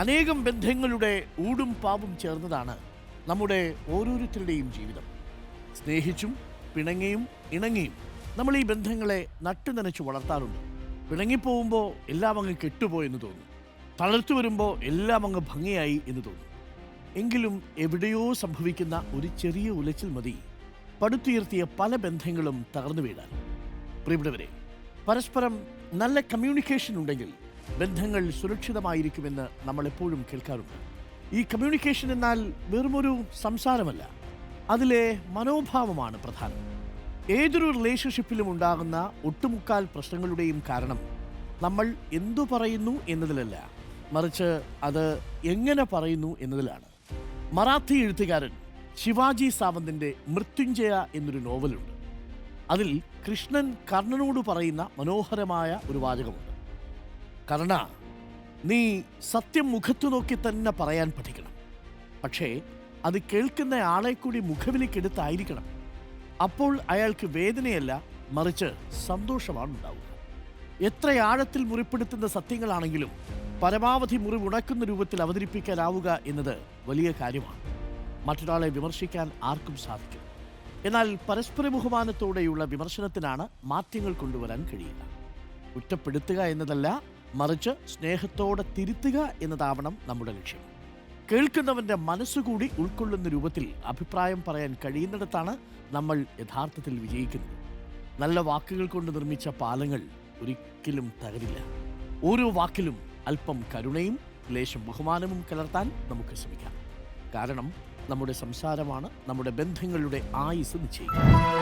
അനേകം ബന്ധങ്ങളുടെ ഊടും പാവും ചേർന്നതാണ് നമ്മുടെ ഓരോരുത്തരുടെയും ജീവിതം. സ്നേഹിച്ചും പിണങ്ങിയും ഇണങ്ങിയും നമ്മൾ ഈ ബന്ധങ്ങളെ നട്ടുനനച്ച് വളർത്താറുണ്ട്. പിണങ്ങിപ്പോകുമ്പോൾ എല്ലാം അങ്ങ് കെട്ടുപോയെന്ന് തോന്നും. തളർത്തു വരുമ്പോൾ എല്ലാം അങ്ങ് ഭംഗിയായി എന്ന് തോന്നും. എങ്കിലും എവിടെയോ സംഭവിക്കുന്ന ഒരു ചെറിയ ഉലച്ചിൽ മതി പടുത്തുയർത്തിയ പല ബന്ധങ്ങളും തകർന്നു വീഴാൻ. പ്രിയപ്പെട്ടവരെ, പരസ്പരം നല്ല കമ്മ്യൂണിക്കേഷൻ ഉണ്ടെങ്കിൽ ബന്ധങ്ങൾ സുരക്ഷിതമായിരിക്കുമെന്ന് നമ്മൾ എപ്പോഴും കേൾക്കാറുണ്ട്. ഈ കമ്മ്യൂണിക്കേഷൻ എന്നാൽ വെറുമൊരു സംസാരമല്ല, അതിലെ മനോഭാവമാണ് പ്രധാനം. ഏതൊരു റിലേഷൻഷിപ്പിലും ഉണ്ടാകുന്ന ഒട്ടുമുക്കാൽ പ്രശ്നങ്ങളുടെയും കാരണം നമ്മൾ എന്തു പറയുന്നു എന്നതിലല്ല, മറിച്ച് അത് എങ്ങനെ പറയുന്നു എന്നതിലാണ്. മറാത്തി എഴുത്തുകാരൻ ശിവാജി സാവന്തിൻ്റെ മൃത്യുഞ്ജയ എന്നൊരു നോവലുണ്ട്. അതിൽ കൃഷ്ണൻ കർണനോട് പറയുന്ന മനോഹരമായ ഒരു വാചകമുണ്ട്. കർണ, നീ സത്യം മുഖത്തു നോക്കി തന്നെ പറയാൻ പഠിക്കണം. പക്ഷേ അത് കേൾക്കുന്ന ആളെ കൂടി മുഖവിലേക്കെടുത്തായിരിക്കണം. അപ്പോൾ അയാൾക്ക് വേദനയല്ല, മറിച്ച് സന്തോഷമാണ് ഉണ്ടാവുക. എത്ര ആഴത്തിൽ മുറിപ്പെടുത്തുന്ന സത്യങ്ങളാണെങ്കിലും പരമാവധി മുറിവുണക്കുന്ന രൂപത്തിൽ അവതരിപ്പിക്കാനാവുക എന്നത് വലിയ കാര്യമാണ്. മറ്റൊരാളെ വിമർശിക്കാൻ ആർക്കും സാധിക്കും. എന്നാൽ പരസ്പര ബഹുമാനത്തോടെയുള്ള വിമർശനത്തിനാണ് മാറ്റങ്ങൾ കൊണ്ടുവരാൻ കഴിയുക. കുറ്റപ്പെടുത്തുക എന്നതല്ല, മറിച്ച് സ്നേഹത്തോടെ തിരുത്തുക എന്നതാവണം നമ്മുടെ ലക്ഷ്യം. കേൾക്കുന്നവന്റെ മനസ്സുകൂടി ഉൾക്കൊള്ളുന്ന രൂപത്തിൽ അഭിപ്രായം പറയാൻ കഴിയുന്നിടത്താണ് നമ്മൾ യഥാർത്ഥത്തിൽ വിജയിക്കുന്നത്. നല്ല വാക്കുകൾ കൊണ്ട് നിർമ്മിച്ച പാലങ്ങൾ ഒരിക്കലും തകരില്ല. ഓരോ വാക്കിലും അല്പം കരുണയും ലേശം ബഹുമാനവും കലർത്താൻ നമുക്ക് ശ്രമിക്കാം. കാരണം നമ്മുടെ സംസാരമാണ് നമ്മുടെ ബന്ധങ്ങളുടെ ആയുസ് നിശ്ചയിക്കുന്നത്.